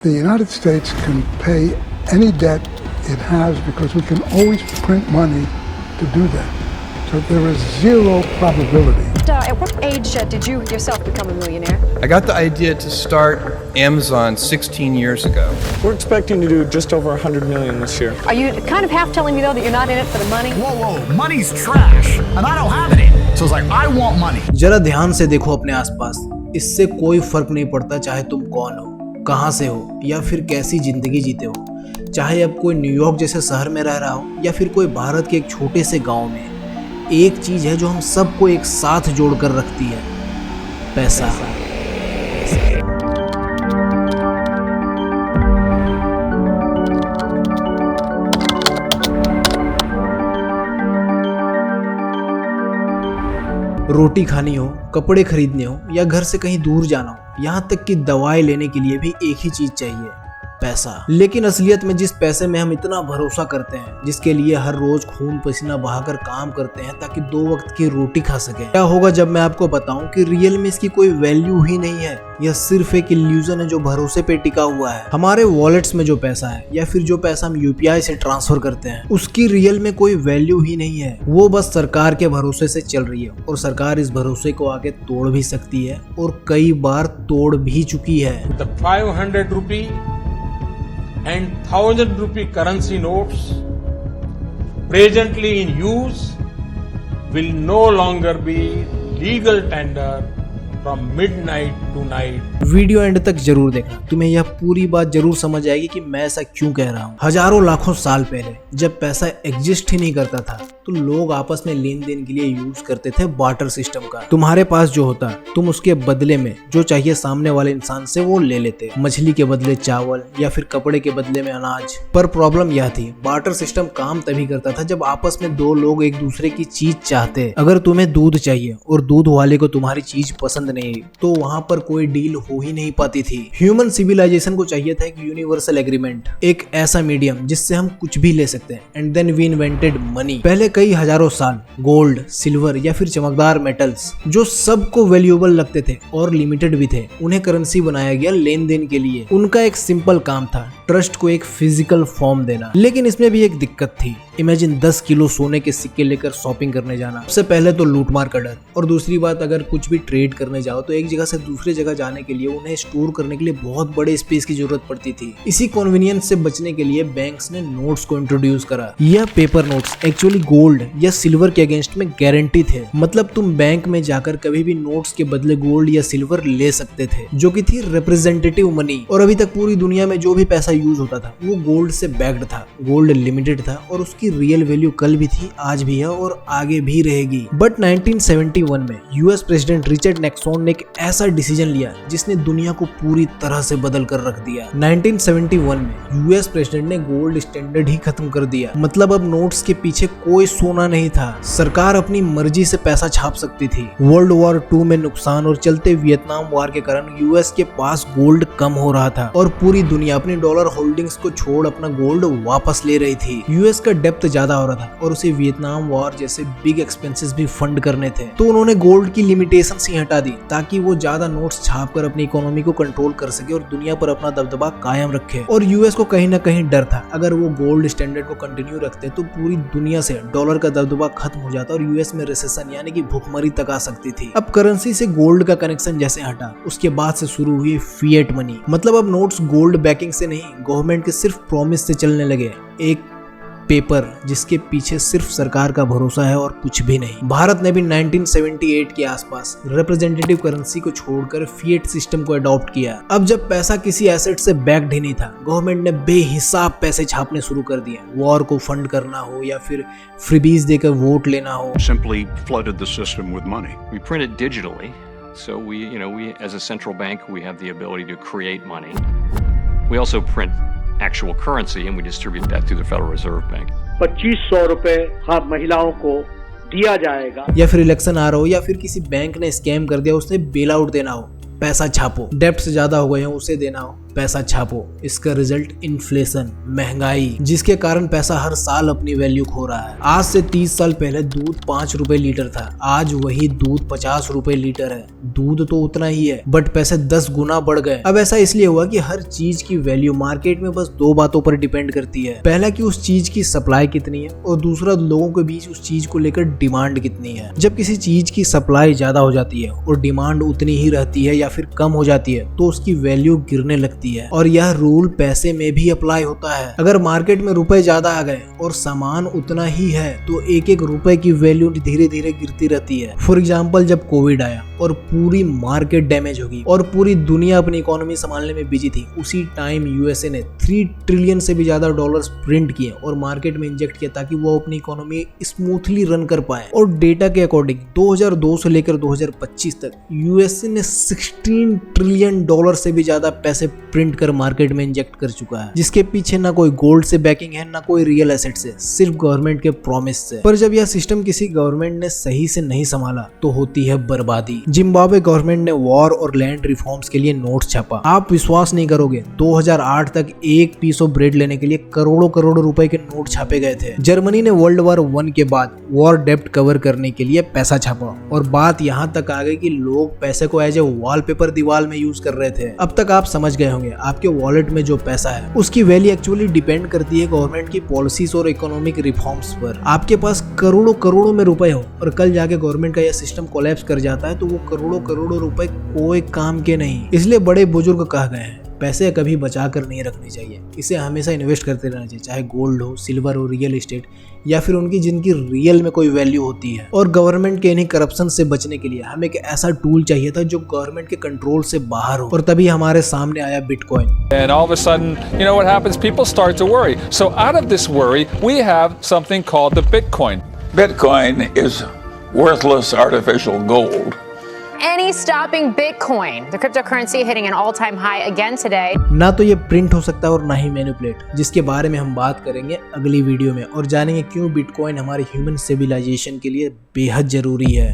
The United States can pay any debt it has because we can always print money to do that. So there is zero probability. At what age did you yourself become a millionaire? I got the idea to start Amazon 16 years ago. We're expecting to do just over 100 million this year. Are you kind of half telling me though that you're not in it for the money? Whoa, money's trash, and I don't have any. So it's like, I want money. जरा ध्यान से देखो अपने आसपास, इससे कोई फर्क नहीं पड़ता चाहे तुम कौन हो, कहाँ से हो या फिर कैसी जिंदगी जीते हो। चाहे अब कोई न्यूयॉर्क जैसे शहर में रह रहा हो या फिर कोई भारत के एक छोटे से गांव में, एक चीज है जो हम सबको एक साथ जोड़कर रखती है, पैसा। रोटी खानी हो, कपड़े खरीदने हो या घर से कहीं दूर जाना हो, यहाँ तक कि दवाई लेने के लिए भी एक ही चीज चाहिए, पैसा। लेकिन असलियत में जिस पैसे में हम इतना भरोसा करते हैं, जिसके लिए हर रोज खून पसीना बहाकर काम करते हैं ताकि 2 वक्त की रोटी खा सके, क्या होगा जब मैं आपको बताऊं कि रियल में इसकी कोई वैल्यू ही नहीं है। यह सिर्फ एक इल्यूजन है जो भरोसे पे टिका हुआ है। हमारे वॉलेट्स में जो पैसा है या फिर जो पैसा हम यूपीआई से ट्रांसफर करते हैं, उसकी रियल में कोई वैल्यू ही नहीं है। वो बस सरकार के भरोसे से चल रही है और सरकार इस भरोसे को आगे तोड़ भी सकती है और कई बार तोड़ भी चुकी है। 500 rupee and 1000 rupee currency notes presently in use will no longer be legal tender from midnight to night. Video and तक जरूर देखना, तुम्हें यह पूरी बात जरूर समझ आएगी कि मैं ऐसा क्यों कह रहा हूँ। हजारों लाखों साल पहले जब पैसा एग्जिस्ट ही नहीं करता था तो लोग आपस में लेन देन के लिए यूज करते थे बार्टर सिस्टम का। तुम्हारे पास जो होता तुम उसके बदले में जो चाहिए सामने वाले इंसान से वो ले लेते, मछली के बदले चावल या फिर कपड़े के बदले में अनाज। पर प्रॉब्लम यह थी, बार्टर सिस्टम काम तभी करता था जब आपस में 2 लोग एक दूसरे की चीज चाहते। अगर तुम्हें दूध चाहिए और दूध वाले को तुम्हारी चीज पसंद नहीं तो वहाँ पर कोई डील हो ही नहीं पाती थी। ह्यूमन सिविलाइजेशन को चाहिए था एक यूनिवर्सल एग्रीमेंट, एक ऐसा मीडियम जिससे हम कुछ भी ले सकते हैं। And then we invented money. पहले कई हजारों साल गोल्ड, सिल्वर या फिर चमकदार मेटल्स जो सबको वैल्यूएबल लगते थे और लिमिटेड भी थे, उन्हें करेंसी बनाया गया लेन देन के लिए। उनका एक सिंपल काम था, ट्रस्ट को एक फिजिकल फॉर्म देना। लेकिन इसमें भी एक दिक्कत थी। इमेजिन 10 किलो सोने के सिक्के लेकर शॉपिंग करने जाना। सबसे पहले तो लूटमार का डर, और दूसरी बात अगर कुछ भी ट्रेड करने जाओ तो एक जगह से दूसरी जगह जाने के लिए उन्हें स्टोर करने के लिए बहुत बड़े स्पेस की जरूरत पड़ती थी। इसी कन्वीनियंस से बचने के लिए बैंक्स ने नोट्स को इंट्रोड्यूस करा। यह पेपर नोट्स एक्चुअली गोल्ड या सिल्वर के अगेंस्ट में गारंटी थे। मतलब तुम बैंक में जाकर कभी भी नोट्स के बदले गोल्ड या सिल्वर ले सकते थे, जो कि थी रिप्रेजेंटेटिव मनी। और अभी तक पूरी दुनिया में जो भी पैसा यूज होता था वो गोल्ड से बैक्ड था। गोल्ड लिमिटेड था और उसकी रियल वैल्यू कल भी थी, आज भी है और आगे भी रहेगी। बट 1971 में यूएस प्रेसिडेंट रिचर्ड निक्सन ने एक ऐसा डिसीजन लिया जिसने दुनिया को पूरी तरह से बदल कर रख दिया। 1971 में यूएस प्रेसिडेंट ने गोल्ड स्टैंडर्ड ही खत्म कर दिया। मतलब अब नोट्स के पीछे कोई सोना नहीं था। सरकार अपनी मर्जी से पैसा छाप सकती थी। वर्ल्ड वॉर 2 में नुकसान और चलते वियतनाम वॉर के कारण यूएस के पास गोल्ड कम हो रहा था और पूरी दुनिया अपनी डॉलर होल्डिंग्स को छोड़ अपना गोल्ड वापस ले रही थी। यूएस का डेप्थ ज्यादा हो रहा था और उसे वियतनाम वॉर जैसे बिग एक्सपेंसेस भी फंड करने थे। तो उन्होंने गोल्ड की लिमिटेशंस ही हटा दी ताकि वो ज्यादा नोट्स छापकर अपनी इकोनॉमी को कंट्रोल कर सके और दुनिया पर अपना दबदबा कायम रखे। और यूएस को कहीं ना कहीं डर था, अगर वो गोल्ड स्टैंडर्ड को कंटिन्यू रखते तो पूरी दुनिया से डॉलर का दबदबा खत्म हो जाता और यूएस में रिसेशन यानी कि भुखमरी तक आ सकती थी। अब करेंसी से गोल्ड का कनेक्शन जैसे हटा, उसके बाद से शुरू हुई फिएट मनी। मतलब अब नोट्स गोल्ड बैकिंग से नहीं, गवर्नमेंट के सिर्फ प्रॉमिस से चलने लगे। एक पेपर जिसके पीछे सिर्फ सरकार का भरोसा है और कुछ भी नहीं। भारत ने भी 1978 के आसपास रिप्रेजेंटेटिव करेंसी को छोड़कर फिएट सिस्टम को अडॉप्ट किया। अब जब पैसा किसी एसेट से बैक्ड ही नहीं था, गवर्नमेंट ने बेहिसाब पैसे छापने शुरू कर दिए। वॉर को फंड करना हो या फिर फ्रीबीज देकर वोट लेना हो। Simply flooded the system with money. We print it digitally, so we as a central bank we have the ability to create money. We also print actual currency and we distribute that through the Federal Reserve Bank. 2500 रुपए हर महिलाओं को दिया जाएगा। या फिर election आ रहा हो या फिर किसी बैंक ने स्कैम कर दिया, उसने बेल आउट देना हो, पैसा छापो। डेप्ट ज्यादा हो गए हो उसे देना हो, पैसा छापो, इसका रिजल्ट इन्फ्लेशन, महंगाई, जिसके कारण पैसा हर साल अपनी वैल्यू खो रहा है। आज से 30 साल पहले दूध 5 रुपए लीटर था, आज वही दूध 50 रुपए लीटर है। दूध तो उतना ही है बट पैसे 10 गुना बढ़ गए। अब ऐसा इसलिए हुआ कि हर चीज की वैल्यू मार्केट में बस दो बातों पर डिपेंड करती है। पहला कि उस चीज की सप्लाई कितनी है और दूसरा लोगों के बीच उस चीज को लेकर डिमांड कितनी है। जब किसी चीज की सप्लाई ज्यादा हो जाती है और डिमांड उतनी ही रहती है या फिर कम हो जाती है तो उसकी वैल्यू गिरने लगती है। और यह रूल पैसे में भी अप्लाई होता है। अगर मार्केट में रुपए ज्यादा आ गए और सामान उतना ही है तो एक एक रुपए की वैल्यू धीरे धीरे गिरती रहती है। फॉर एग्जाम्पल, जब कोविड आया और पूरी मार्केट डैमेज हो गई और पूरी दुनिया अपनी इकोनॉमी संभालने में बिजी थी, उसी टाइम यूएसए ने 3 ट्रिलियन से भी ज्यादा डॉलर्स प्रिंट किए और मार्केट में इंजेक्ट किया ताकि वो अपनी इकोनॉमी स्मूथली रन कर पाए। और डेटा के अकॉर्डिंग 2002 से लेकर 2025 तक यूएसए ने 16 ट्रिलियन डॉलर से भी ज्यादा पैसे प्रिंट कर मार्केट में इंजेक्ट कर चुका है, जिसके पीछे ना कोई गोल्ड से बैकिंग है ना कोई रियल एसेट से, सिर्फ गवर्नमेंट के प्रॉमिस से। पर जब यह सिस्टम किसी गवर्नमेंट ने सही से नहीं संभाला तो होती है बर्बादी। जिम्बाब्वे गवर्नमेंट ने वॉर और लैंड रिफॉर्म्स के लिए नोट छापा। आप विश्वास नहीं करोगे, 2008 तक एक पीस ऑफ ब्रेड लेने के लिए करोड़ों करोड़ों रुपए के नोट छापे गए थे। जर्मनी ने वर्ल्ड वॉर 1 के बाद वॉर डेप्ट कवर करने के लिए पैसा छापा और बात यहाँ तक आ गई कि लोग पैसे को एज ए वॉलपेपर दीवार में यूज कर रहे थे। अब तक आप समझ गए होंगे आपके वॉलेट में जो पैसा है उसकी वैल्यू एक्चुअली डिपेंड करती है गवर्नमेंट की पॉलिसीज और इकोनॉमिक रिफॉर्म्स पर। आपके पास करोड़ों करोड़ों में रुपए हो और कल जाके गवर्नमेंट का यह सिस्टम कोलैप्स कर जाता है तो वो करोड़ों करोड़ों रुपए कोई काम के नहीं। इसलिए बड़े बुजुर्ग कहा गए हैं, पैसे कभी बचा कर नहीं रखने चाहिए, इसे हमेशा इन्वेस्ट करते रहना चाहिए, चाहे गोल्ड हो, सिल्वर हो, रियल एस्टेट या फिर उनकी जिनकी रियल में कोई वैल्यू होती है। और गवर्नमेंट के इन्हीं करप्शन से बचने के लिए हमें एक ऐसा टूल चाहिए था जो गवर्नमेंट के कंट्रोल से बाहर हो, और तभी हमारे सामने आया bitcoin. And all of a sudden, you know what happens? People start to worry. So out of this worry, we have something called the Bitcoin. Bitcoin is worthless artificial gold. Any stopping Bitcoin, the cryptocurrency hitting an all-time high again today. ना तो ये print हो सकता है और ना ही manipulate, जिसके बारे में हम बात करेंगे अगली वीडियो में और जानेंगे क्यों बिटकॉइन हमारे ह्यूमन सिविलाइजेशन के लिए बेहद जरूरी है।